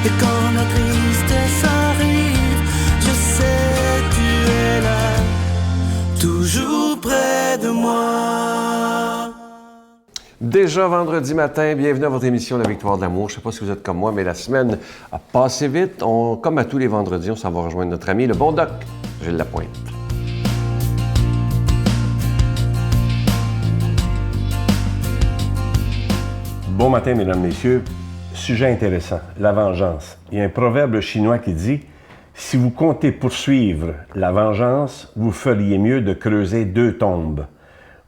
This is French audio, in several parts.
Et quand la tristesse arrive, je sais tu es là, toujours près de moi. Déjà vendredi matin, bienvenue à votre émission La Victoire de l'amour. Je ne sais pas si vous êtes comme moi, mais la semaine a passé vite. Comme à tous les vendredis, on s'en va rejoindre notre ami, le bon doc, Gilles Lapointe. Bon matin, mesdames, messieurs. Sujet intéressant, la vengeance. Il y a un proverbe chinois qui dit « Si vous comptez poursuivre la vengeance, vous feriez mieux de creuser 2 tombes.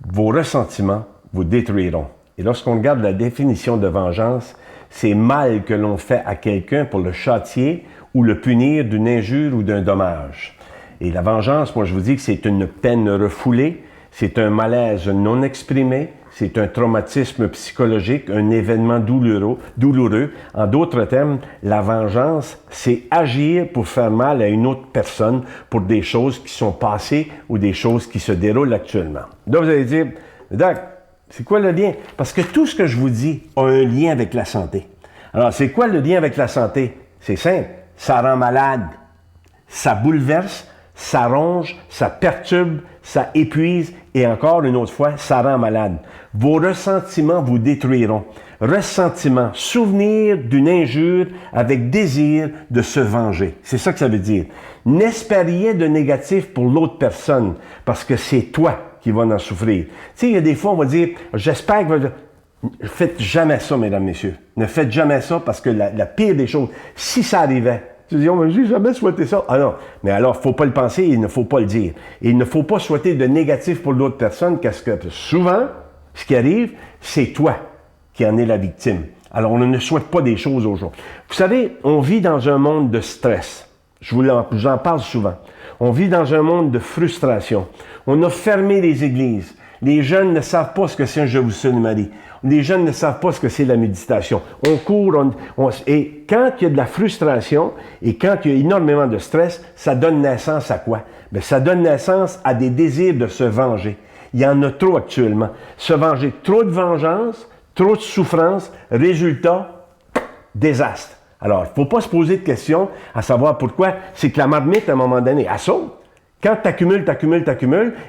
Vos ressentiments vous détruiront. » Et lorsqu'on regarde la définition de vengeance, c'est mal que l'on fait à quelqu'un pour le châtier ou le punir d'une injure ou d'un dommage. Et la vengeance, moi je vous dis que c'est une peine refoulée, c'est un malaise non exprimé, c'est un traumatisme psychologique, un événement douloureux. En d'autres termes, la vengeance, c'est agir pour faire mal à une autre personne pour des choses qui sont passées ou des choses qui se déroulent actuellement. Là, vous allez dire, Doc, c'est quoi le lien? Parce que tout ce que je vous dis a un lien avec la santé. Alors, c'est quoi le lien avec la santé? C'est simple, ça rend malade, ça bouleverse, ça ronge, ça perturbe, ça épuise et encore une autre fois, ça rend malade. Vos ressentiments vous détruiront. Ressentiment, souvenir d'une injure avec désir de se venger. C'est ça que ça veut dire. N'espériez de négatif pour l'autre personne parce que c'est toi qui vas en souffrir. Tu sais, il y a des fois, on va dire, j'espère que... Faites jamais ça, mesdames, messieurs. Ne faites jamais ça parce que la pire des choses, si ça arrivait, tu dis, oh, mais j'ai jamais souhaité ça. Ah non, mais alors, il ne faut pas le penser et il ne faut pas le dire. Et il ne faut pas souhaiter de négatif pour l'autre personne parce que souvent, ce qui arrive, c'est toi qui en es la victime. Alors, on ne souhaite pas des choses aux gens. Vous savez, on vit dans un monde de stress. Je vous en parle souvent. On vit dans un monde de frustration. On a fermé les églises. Les jeunes ne savent pas ce que c'est un Je vous salue Marie. Les jeunes ne savent pas ce que c'est la méditation. On court, et quand il y a de la frustration et quand il y a énormément de stress, ça donne naissance à quoi? Bien, ça donne naissance à des désirs de se venger. Il y en a trop actuellement. Se venger, trop de vengeance, trop de souffrance, résultat, désastre. Alors, il ne faut pas se poser de questions à savoir pourquoi. C'est que la marmite, à un moment donné, elle saute. Quand tu accumules,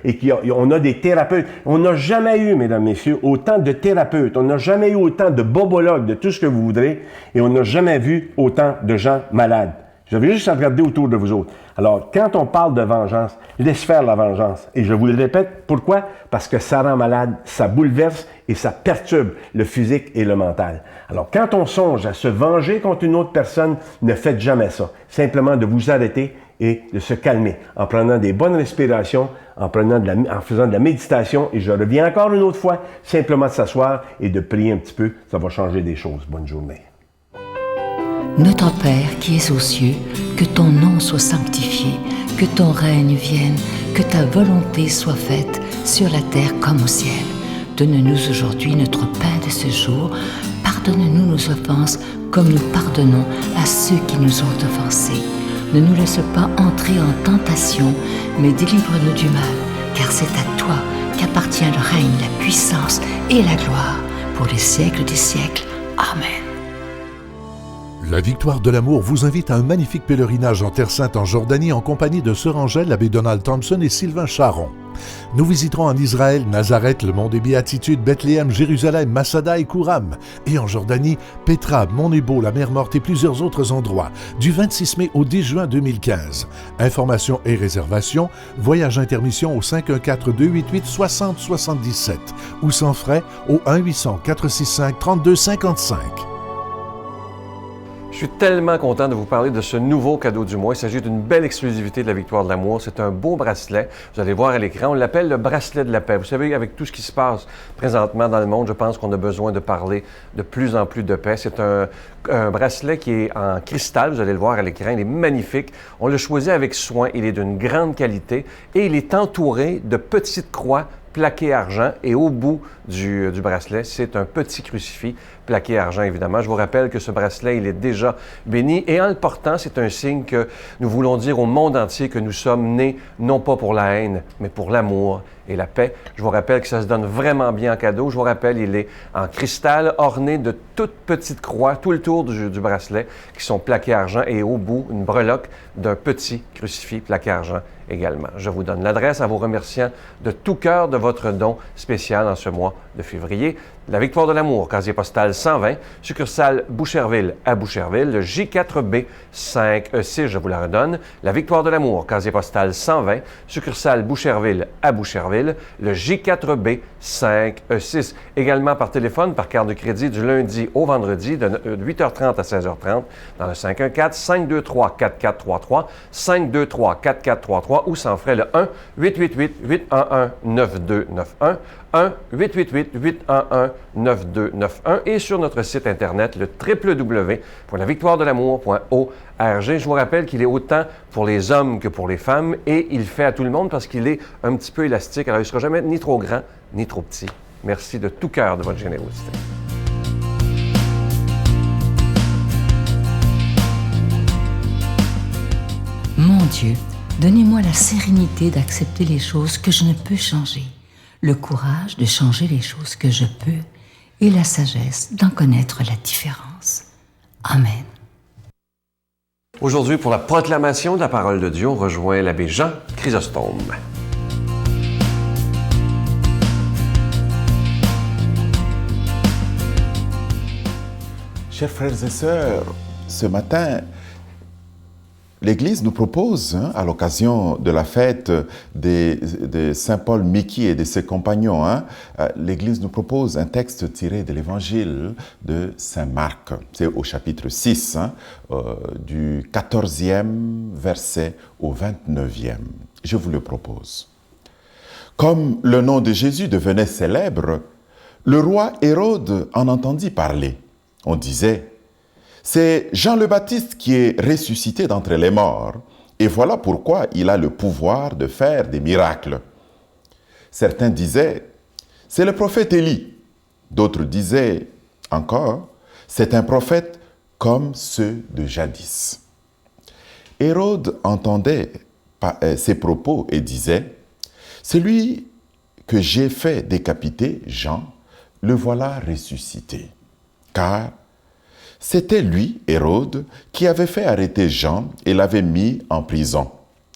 et qu'on a des thérapeutes, on n'a jamais eu, mesdames, messieurs, autant de thérapeutes, on n'a jamais eu autant de bobologues, de tout ce que vous voudrez, et on n'a jamais vu autant de gens malades. J'avais juste à regarder autour de vous autres. Alors, quand on parle de vengeance, laisse faire la vengeance. Et je vous le répète, pourquoi? Parce que ça rend malade, ça bouleverse et ça perturbe le physique et le mental. Alors, quand on songe à se venger contre une autre personne, ne faites jamais ça. Simplement de vous arrêter et de se calmer en prenant des bonnes respirations, en faisant de la méditation. Et je reviens encore une autre fois, simplement de s'asseoir et de prier un petit peu. Ça va changer des choses. Bonne journée. Notre Père qui es aux cieux, que ton nom soit sanctifié, que ton règne vienne, que ta volonté soit faite sur la terre comme au ciel. Donne-nous aujourd'hui notre pain de ce jour. Pardonne-nous nos offenses comme nous pardonnons à ceux qui nous ont offensés. Ne nous laisse pas entrer en tentation, mais délivre-nous du mal, car c'est à toi qu'appartient le règne, la puissance et la gloire pour les siècles des siècles. Amen. La Victoire de l'amour vous invite à un magnifique pèlerinage en Terre Sainte en Jordanie en compagnie de Sœur Angèle, l'abbé Donald Thompson et Sylvain Charon. Nous visiterons en Israël, Nazareth, le mont des Béatitudes, Bethléem, Jérusalem, Masada et Kouram. Et en Jordanie, Petra, Mont Nebo, la mer Morte et plusieurs autres endroits, du 26 mai au 10 juin 2015. Informations et réservations, voyage intermission au 514-288-6077 ou sans frais au 1-800-465-3255. Je suis tellement content de vous parler de ce nouveau cadeau du mois. Il s'agit d'une belle exclusivité de la Victoire de l'amour. C'est un beau bracelet. Vous allez voir à l'écran, on l'appelle le bracelet de la paix. Vous savez, avec tout ce qui se passe présentement dans le monde, je pense qu'on a besoin de parler de plus en plus de paix. C'est un bracelet qui est en cristal. Vous allez le voir à l'écran. Il est magnifique. On l'a choisi avec soin. Il est d'une grande qualité et il est entouré de petites croix plaqué argent et au bout du bracelet, c'est un petit crucifix plaqué argent, évidemment. Je vous rappelle que ce bracelet, il est déjà béni et en le portant, c'est un signe que nous voulons dire au monde entier que nous sommes nés non pas pour la haine, mais pour l'amour et la paix. Je vous rappelle que ça se donne vraiment bien en cadeau. Je vous rappelle, il est en cristal orné de toutes petites croix tout le tour du bracelet qui sont plaquées argent et au bout, une breloque d'un petit crucifix plaqué argent également. Je vous donne l'adresse en vous remerciant de tout cœur de votre don spécial en ce mois de février. La Victoire de l'amour, casier postal 120, succursale Boucherville à Boucherville, le J4B 5E6, je vous la redonne. La Victoire de l'amour, casier postal 120, succursale Boucherville à Boucherville, le J4B 5E6. Également par téléphone, par carte de crédit du lundi au vendredi de 8h30 à 16h30 dans le 514-523-4433, 523-4433 ou sans frais le 1-888-811-9291, 1-888-811-9291 et sur notre site Internet, le www.lavictoiredelamour.org. Je vous rappelle qu'il est autant pour les hommes que pour les femmes et il fait à tout le monde parce qu'il est un petit peu élastique. Alors, il ne sera jamais ni trop grand ni trop petit. Merci de tout cœur de votre générosité. Mon Dieu, donnez-moi la sérénité d'accepter les choses que je ne peux changer, le courage de changer les choses que je peux et la sagesse d'en connaître la différence. Amen. Aujourd'hui, pour la proclamation de la parole de Dieu, on rejoint l'abbé Jean Chrysostome. Chers frères et sœurs, ce matin, l'Église nous propose, à l'occasion de la fête de Saint Paul Miki et de ses compagnons, l'Église nous propose un texte tiré de l'Évangile de Saint Marc. C'est au chapitre 6, du 14e verset au 29e. Je vous le propose. Comme le nom de Jésus devenait célèbre, le roi Hérode en entendit parler. On disait: c'est Jean le Baptiste qui est ressuscité d'entre les morts, et voilà pourquoi il a le pouvoir de faire des miracles. Certains disaient: c'est le prophète Élie. D'autres disaient encore: c'est un prophète comme ceux de jadis. Hérode entendait ces propos et disait: celui que j'ai fait décapiter, Jean, le voilà ressuscité. Car c'était lui, Hérode, qui avait fait arrêter Jean et l'avait mis en prison.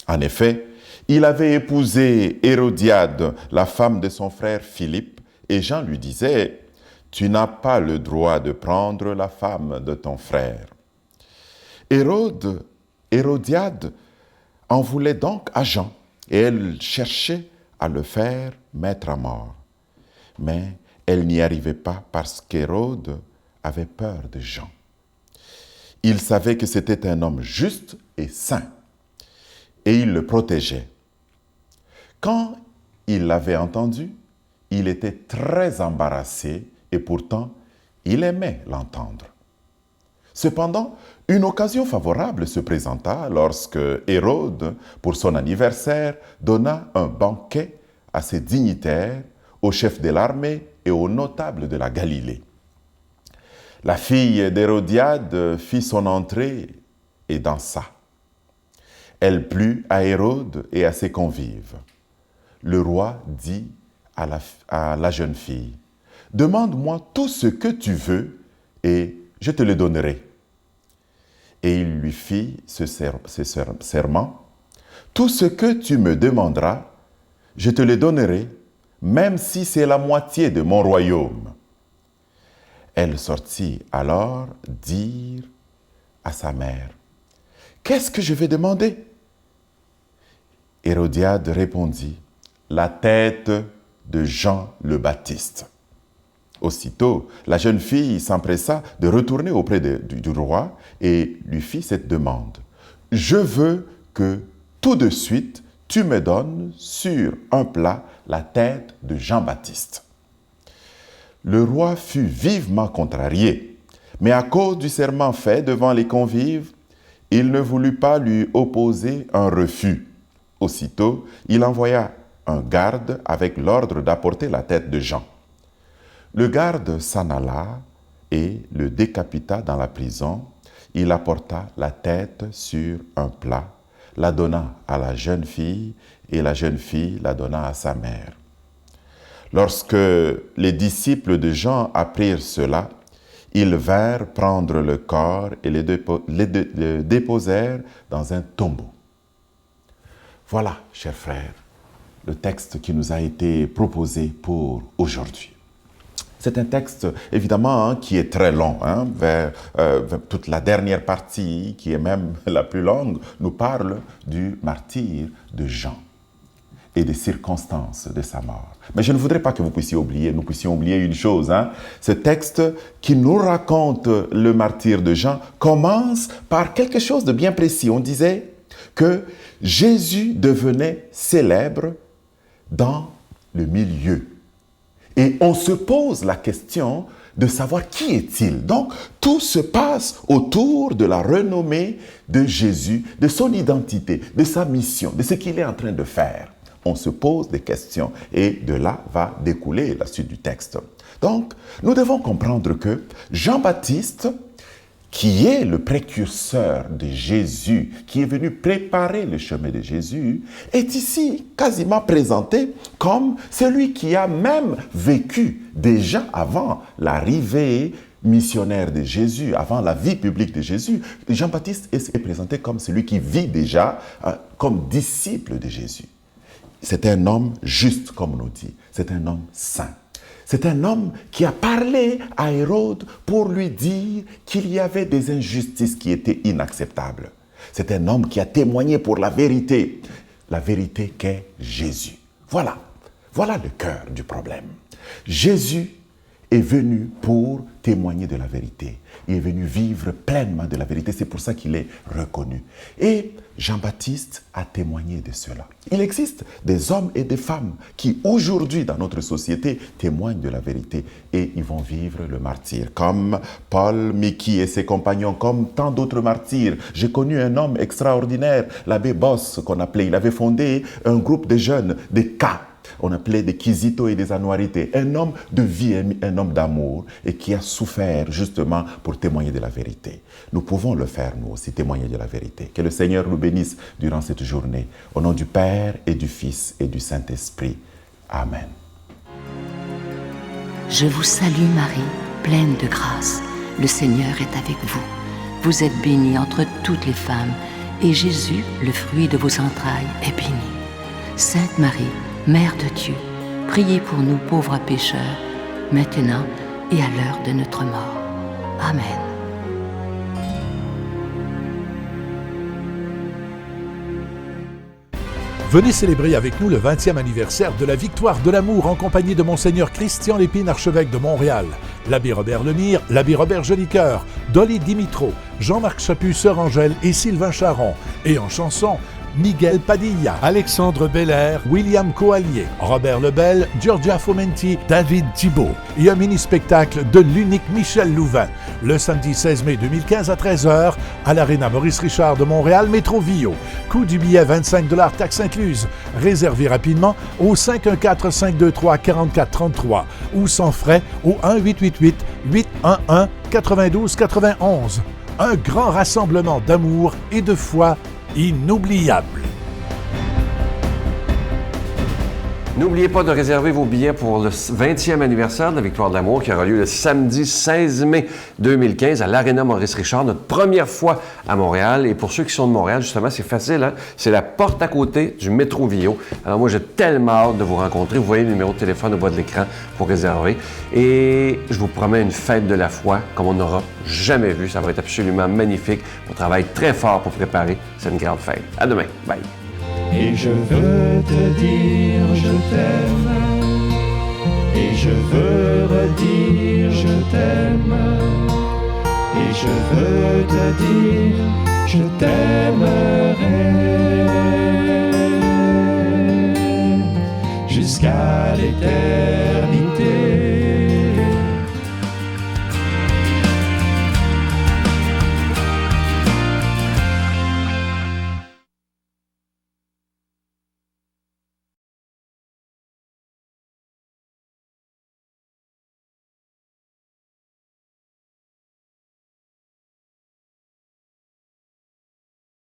En effet, il avait épousé Hérodiade, la femme de son frère Philippe, et Jean lui disait: « Tu n'as pas le droit de prendre la femme de ton frère. » Hérodiade en voulait donc à Jean, et elle cherchait à le faire mettre à mort. Mais elle n'y arrivait pas parce qu'Hérode avait peur de Jean. Il savait que c'était un homme juste et saint, et il le protégeait. Quand il l'avait entendu, il était très embarrassé, et pourtant, il aimait l'entendre. Cependant, une occasion favorable se présenta lorsque Hérode, pour son anniversaire, donna un banquet à ses dignitaires, aux chefs de l'armée et aux notables de la Galilée. La fille d'Hérodiade fit son entrée et dansa. Elle plut à Hérode et à ses convives. Le roi dit à la jeune fille: « Demande-moi tout ce que tu veux et je te le donnerai. » Et il lui fit ce serment: « Tout ce que tu me demanderas, je te le donnerai, même si c'est la moitié de mon royaume. » Elle sortit alors dire à sa mère: « Qu'est-ce que je vais demander ?» Hérodiade répondit: « La tête de Jean le Baptiste. » Aussitôt, la jeune fille s'empressa de retourner auprès du roi et lui fit cette demande: « Je veux que tout de suite tu me donnes sur un plat la tête de Jean-Baptiste. » Le roi fut vivement contrarié, mais à cause du serment fait devant les convives, il ne voulut pas lui opposer un refus. Aussitôt, il envoya un garde avec l'ordre d'apporter la tête de Jean. Le garde s'en alla et le décapita dans la prison. Il apporta la tête sur un plat, la donna à la jeune fille et la jeune fille la donna à sa mère. Lorsque les disciples de Jean apprirent cela, ils vinrent prendre le corps et le déposèrent dans un tombeau. Voilà, chers frères, le texte qui nous a été proposé pour aujourd'hui. C'est un texte, évidemment, qui est très long. Vers toute la dernière partie, qui est même la plus longue, nous parle du martyre de Jean et des circonstances de sa mort. Mais je ne voudrais pas que nous puissions oublier une chose. Ce texte qui nous raconte le martyre de Jean commence par quelque chose de bien précis. On disait que Jésus devenait célèbre dans le milieu. Et on se pose la question de savoir qui est-il. Donc, tout se passe autour de la renommée de Jésus, de son identité, de sa mission, de ce qu'il est en train de faire. On se pose des questions et de là va découler la suite du texte. Donc, nous devons comprendre que Jean-Baptiste, qui est le précurseur de Jésus, qui est venu préparer le chemin de Jésus, est ici quasiment présenté comme celui qui a même vécu déjà avant l'arrivée missionnaire de Jésus, avant la vie publique de Jésus. Jean-Baptiste est présenté comme celui qui vit déjà comme disciple de Jésus. C'est un homme juste, comme on nous dit. C'est un homme saint. C'est un homme qui a parlé à Hérode pour lui dire qu'il y avait des injustices qui étaient inacceptables. C'est un homme qui a témoigné pour la vérité qu'est Jésus. Voilà le cœur du problème. Jésus est venu pour témoigner de la vérité. Il est venu vivre pleinement de la vérité. C'est pour ça qu'il est reconnu. Et Jean-Baptiste a témoigné de cela. Il existe des hommes et des femmes qui, aujourd'hui, dans notre société, témoignent de la vérité et ils vont vivre le martyre. Comme Paul, Mickey et ses compagnons, comme tant d'autres martyrs. J'ai connu un homme extraordinaire, l'abbé Boss, qu'on appelait. Il avait fondé un groupe de jeunes, des cas. On appelait des Kizito et des Anuarités. Un homme de vie, un homme d'amour et qui a souffert justement pour témoigner de la vérité. Nous pouvons le faire, nous aussi, témoigner de la vérité. Que le Seigneur nous bénisse durant cette journée. Au nom du Père et du Fils et du Saint-Esprit. Amen. Je vous salue Marie, pleine de grâce. Le Seigneur est avec vous. Vous êtes bénie entre toutes les femmes et Jésus, le fruit de vos entrailles, est béni. Sainte Marie, Mère de Dieu, priez pour nous pauvres pécheurs, maintenant et à l'heure de notre mort. Amen. Venez célébrer avec nous le 20e anniversaire de la Victoire de l'amour en compagnie de Monseigneur Christian Lépine, archevêque de Montréal, l'abbé Robert Lemire, l'abbé Robert Jolicoeur, Dolly Dimitro, Jean-Marc Chaput, Sœur Angèle et Sylvain Charon. Et en chanson, Miguel Padilla, Alexandre Belair, William Coallier, Robert Lebel, Giorgia Fomenti, David Thibault. Et un mini-spectacle de l'unique Michel Louvain, le samedi 16 mai 2015 à 13h à l'Arena Maurice Richard de Montréal, Métro Vio. Coût du billet 25 $, taxes incluses. Réservez rapidement au 514-523-4433 ou sans frais au 1-888-811-9291. Un grand rassemblement d'amour et de foi inoubliable. N'oubliez pas de réserver vos billets pour le 20e anniversaire de la Victoire de l'amour qui aura lieu le samedi 16 mai 2015 à l'Arena Maurice-Richard, notre première fois à Montréal. Et pour ceux qui sont de Montréal, justement, c'est facile, c'est la porte à côté du métro Vio. Alors moi, j'ai tellement hâte de vous rencontrer. Vous voyez le numéro de téléphone au bas de l'écran pour réserver. Et je vous promets une fête de la foi comme on n'aura jamais vu. Ça va être absolument magnifique. On travaille très fort pour préparer cette grande fête. À demain. Bye. Et je veux te dire je t'aime. Et je veux redire je t'aime. Et je veux te dire je t'aime.